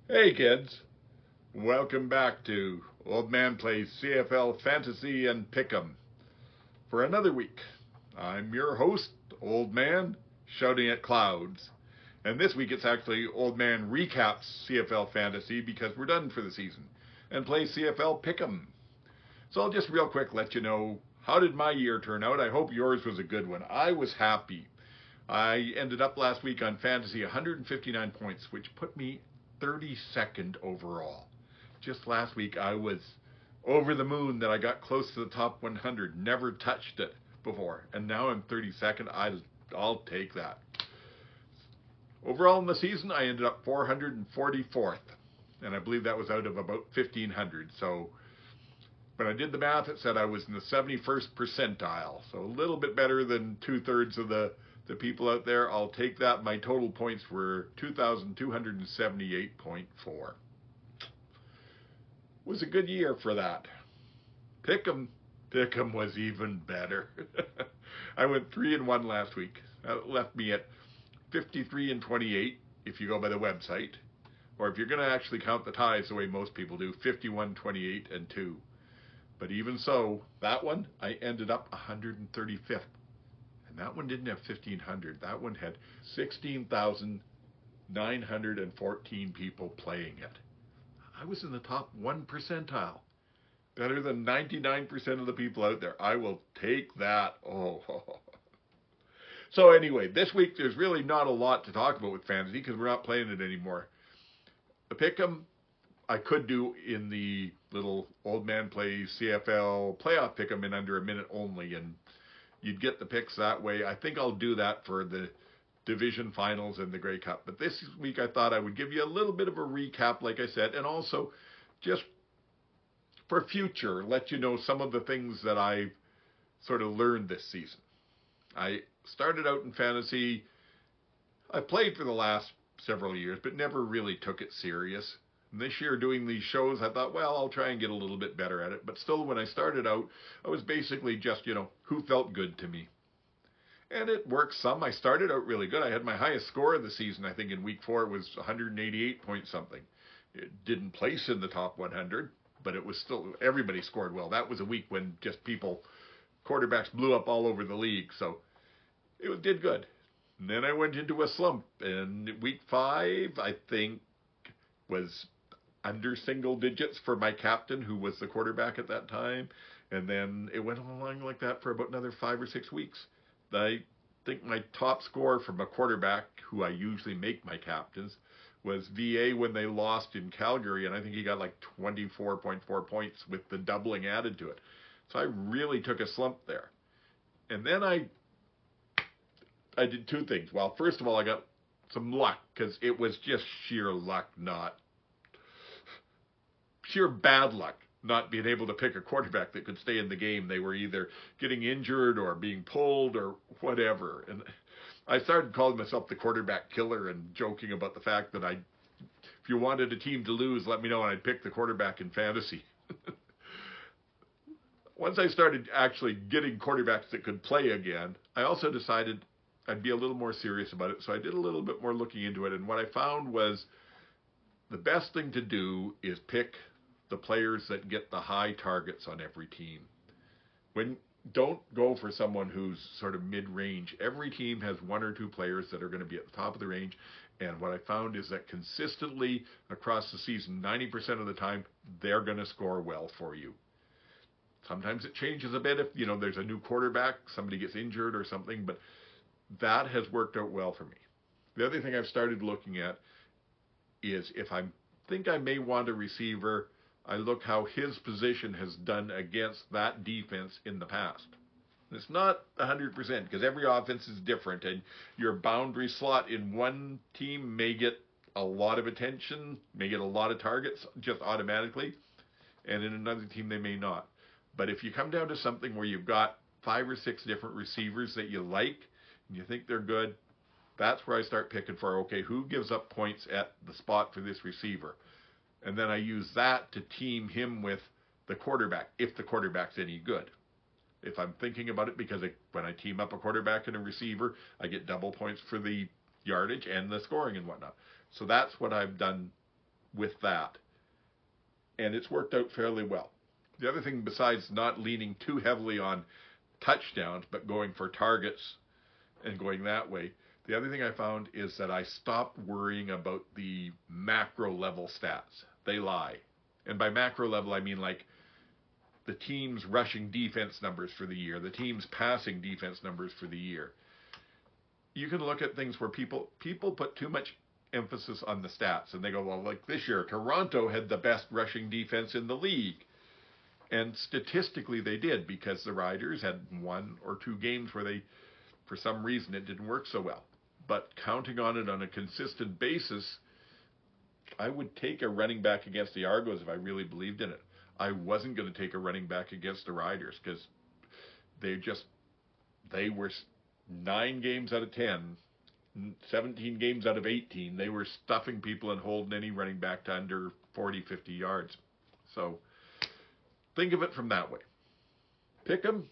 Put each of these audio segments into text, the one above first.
Hey kids, welcome back to Old Man Plays CFL Fantasy and Pick'em for another week. I'm your host, Old Man, shouting at clouds. And this week it's actually Old Man recaps CFL Fantasy because we're done for the season and play CFL Pick'em. So I'll just real quick let you know how did my year turn out. I hope yours was a good one. I was happy. I ended up last week on Fantasy 159 points, which put me 32nd overall. Just last week, I was over the moon that I got close to the top 100. Never touched it before, and now I'm 32nd. I'll take that. Overall in the season, I ended up 444th, and I believe that was out of about 1,500. So when I did the math, it said I was in the 71st percentile, so a little bit better than two-thirds of the people out there. I'll take that. My total points were 2,278.4. Was a good year for that. Pick'em was even better. I went 3-1 last week. That left me at 53-28 if you go by the website, or if you're going to actually count the ties the way most people do, 51-28-2. But even so, that one I ended up 135th. And that one didn't have 1,500. That one had 16,914 people playing it. I was in the top 1 percentile. Better than 99% of the people out there. I will take that. Oh. So anyway, this week there's really not a lot to talk about with fantasy because we're not playing it anymore. The pick'em I could do in the little Old Man Plays CFL playoff pick'em in under a minute only, and you'd get the picks that way. I think I'll do that for the division finals and the Grey Cup. But this week I thought I would give you a little bit of a recap, like I said, and also just for future, let you know some of the things that I sort of learned this season. I started out in fantasy. I played for the last several years, but never really took it serious. And this year doing these shows, I thought, well, I'll try and get a little bit better at it. But still, when I started out, I was basically just, who felt good to me. And it worked some. I started out really good. I had my highest score of the season, I think, in week 4. It was 188 point something. It didn't place in the top 100, but it was still, everybody scored well. That was a week when just quarterbacks blew up all over the league. So it did good. And then I went into a slump. And week 5, I think, was under single digits for my captain, who was the quarterback at that time. And then it went along like that for about another 5 or 6 weeks. I think my top score from a quarterback, who I usually make my captains, was VA when they lost in Calgary, and I think he got like 24.4 points with the doubling added to it. So I really took a slump there. And then I did 2 things. Well, first of all, I got some luck, because it was just sheer luck, not sheer bad luck, not being able to pick a quarterback that could stay in the game. They were either getting injured or being pulled or whatever. And I started calling myself the quarterback killer and joking about the fact that if you wanted a team to lose, let me know and I'd pick the quarterback in fantasy. Once I started actually getting quarterbacks that could play again, I also decided I'd be a little more serious about it. So I did a little bit more looking into it. And what I found was the best thing to do is pick the players that get the high targets on every team. Don't go for someone who's sort of mid-range. Every team has 1 or 2 players that are going to be at the top of the range. And what I found is that consistently across the season, 90% of the time, they're going to score well for you. Sometimes it changes a bit if, there's a new quarterback, somebody gets injured or something, but that has worked out well for me. The other thing I've started looking at is if I think I may want a receiver, I look how his position has done against that defense in the past. It's not 100% because every offense is different, and your boundary slot in one team may get a lot of attention, may get a lot of targets just automatically, and in another team they may not. But if you come down to something where you've got 5 or 6 different receivers that you like and you think they're good, that's where I start picking for, okay, who gives up points at the spot for this receiver? And then I use that to team him with the quarterback, if the quarterback's any good. If I'm thinking about it, because when I team up a quarterback and a receiver, I get double points for the yardage and the scoring and whatnot. So that's what I've done with that. And it's worked out fairly well. The other thing, besides not leaning too heavily on touchdowns, but going for targets and going that way, the other thing I found is that I stopped worrying about the macro level stats. They lie. And by macro level, I mean like the team's rushing defense numbers for the year, the team's passing defense numbers for the year. You can look at things where people put too much emphasis on the stats, and they go, well, like this year, Toronto had the best rushing defense in the league. And statistically they did, because the Riders had 1 or 2 games where they, for some reason, it didn't work so well. But counting on it on a consistent basis, I would take a running back against the Argos if I really believed in it. I wasn't going to take a running back against the Riders because they were 9 games out of 10, 17 games out of 18. They were stuffing people and holding any running back to under 40, 50 yards. So think of it from that way. Pick 'em.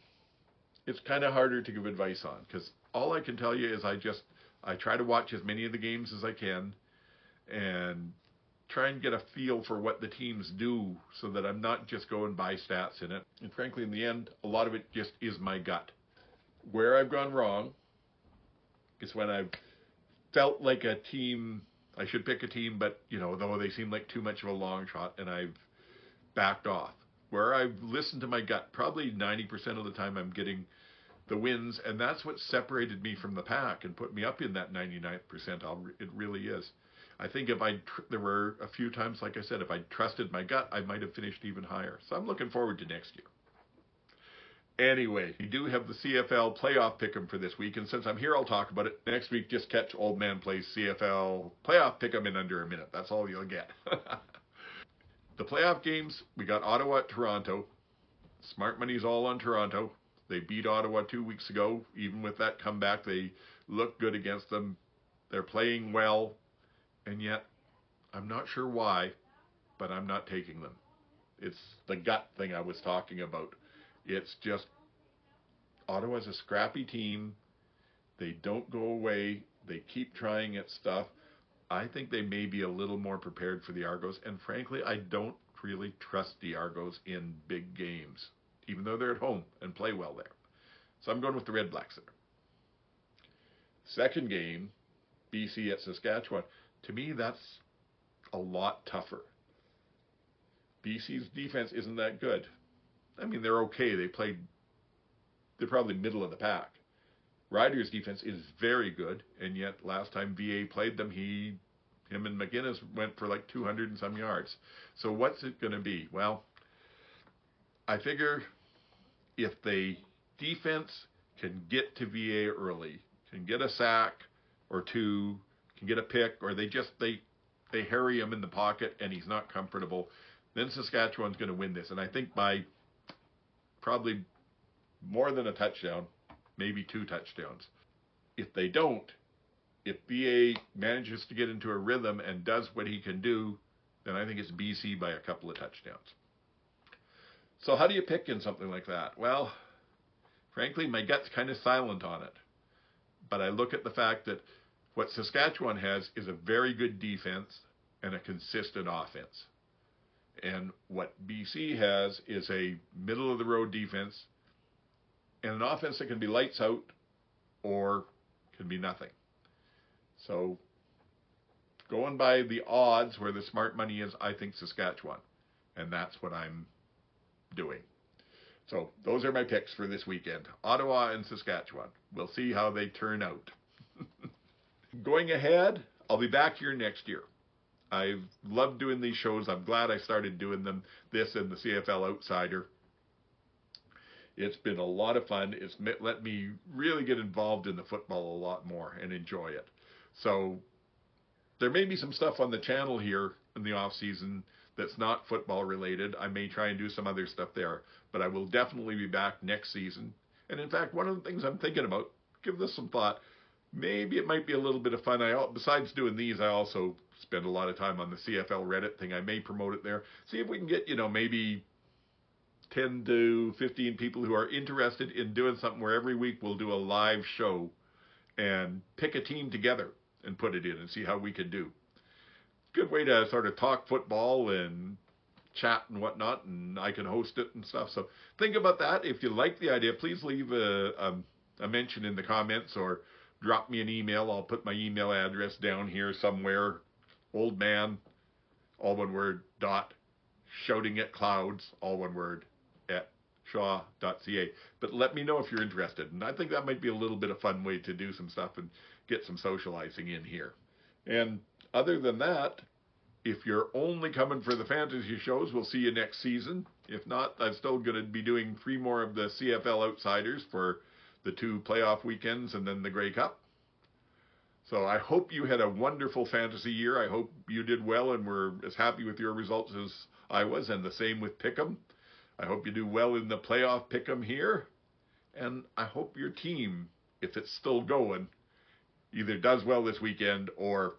It's kind of harder to give advice on because all I can tell you is I try to watch as many of the games as I can and try and get a feel for what the teams do so that I'm not just going by stats in it. And frankly, in the end, a lot of it just is my gut. Where I've gone wrong is when I've felt like a team, I should pick a team, but, though they seem like too much of a long shot, and I've backed off. Where I've listened to my gut, probably 90% of the time I'm getting the wins, and that's what separated me from the pack and put me up in that 99th percentile. It really is. I think there were a few times, like I said, if I trusted my gut, I might have finished even higher. So I'm looking forward to next year. Anyway, we do have the CFL playoff pick'em for this week, and since I'm here, I'll talk about it. Next week, just catch Oldman plays CFL playoff pick'em in under a minute. That's all you'll get. The playoff games, we got Ottawa at Toronto. Smart money's all on Toronto. They beat Ottawa 2 weeks ago. Even with that comeback, they look good against them. They're playing well, and yet I'm not sure why, but I'm not taking them. It's the gut thing I was talking about. It's just Ottawa's a scrappy team. They don't go away. They keep trying at stuff. I think they may be a little more prepared for the Argos, and frankly, I don't really trust the Argos in big games, even though they're at home and play well there. So I'm going with the Red Blacks there. Second game, BC at Saskatchewan. To me, that's a lot tougher. BC's defense isn't that good. I mean, they're okay. They're probably middle of the pack. Riders' defense is very good, and yet last time VA played them, him and McGinnis went for like 200 and some yards. So what's it going to be? Well, I figure if the defense can get to VA early, can get a sack or 2, can get a pick, or they harry him in the pocket and he's not comfortable, then Saskatchewan's going to win this. And I think by probably more than a touchdown, maybe 2 touchdowns. If they don't, if BA manages to get into a rhythm and does what he can do, then I think it's BC by a couple of touchdowns. So how do you pick in something like that? Well, frankly, my gut's kind of silent on it. But I look at the fact that what Saskatchewan has is a very good defense and a consistent offense. And what BC has is a middle-of-the-road defense and an offense that can be lights out or can be nothing. So going by the odds where the smart money is, I think Saskatchewan. And that's what I'm doing. So those are my picks for this weekend. Ottawa and Saskatchewan. We'll see how they turn out. Going ahead, I'll be back here next year. I've loved doing these shows. I'm glad I started doing them, this and the CFL Outsider. It's been a lot of fun. It's let me really get involved in the football a lot more and enjoy it. So there may be some stuff on the channel here in the off season that's not football related. I may try and do some other stuff there, but I will definitely be back next season. And in fact, one of the things I'm thinking about, give this some thought, maybe it might be a little bit of fun. Besides doing these, I also spend a lot of time on the CFL Reddit thing. I may promote it there. See if we can get, maybe 10 to 15 people who are interested in doing something where every week we'll do a live show and pick a team together and put it in and see how we can do. good way to sort of talk football and chat and whatnot, and I can host it and stuff. So think about that. If you like the idea, please leave a mention in the comments or drop me an email. I'll put my email address down here somewhere. Oldman, all one word, dot, shouting at clouds, all one word, at shaw.ca. But let me know if you're interested. And I think that might be a little bit of fun way to do some stuff and get some socializing in here. And other than that, if you're only coming for the fantasy shows, we'll see you next season. If not, I'm still going to be doing 3 more of the CFL Outsiders for the 2 playoff weekends and then the Grey Cup. So I hope you had a wonderful fantasy year. I hope you did well and were as happy with your results as I was, and the same with Pick'em. I hope you do well in the playoff Pick'em here. And I hope your team, if it's still going, either does well this weekend or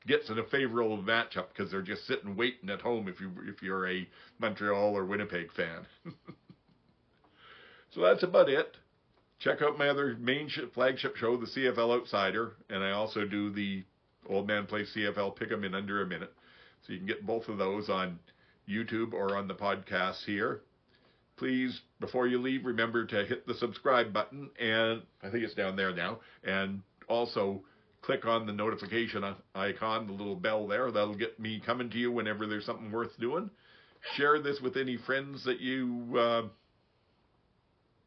gets in a favorable matchup because they're just sitting waiting at home if you're a Montreal or Winnipeg fan. So that's about it. Check out my other main flagship show, the CFL Outsider, and I also do the Old Man Plays CFL Pick'em in under a minute. So you can get both of those on YouTube or on the podcast here. Please, before you leave, remember to hit the subscribe button, and I think it's down there now, and also click on the notification icon, the little bell there. That'll get me coming to you whenever there's something worth doing. Share this with any friends that you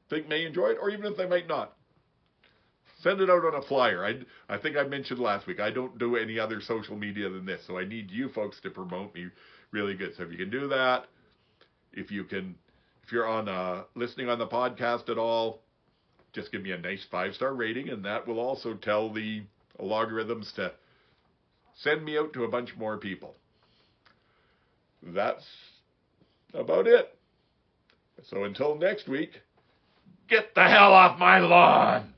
think may enjoy it, or even if they might not. Send it out on a flyer. I think I mentioned last week, I don't do any other social media than this, so I need you folks to promote me really good. So if you can do that, if you're on listening on the podcast at all, just give me a nice 5-star rating, and that will also tell the logarithms to send me out to a bunch more people. That's about it. So until next week, get the hell off my lawn!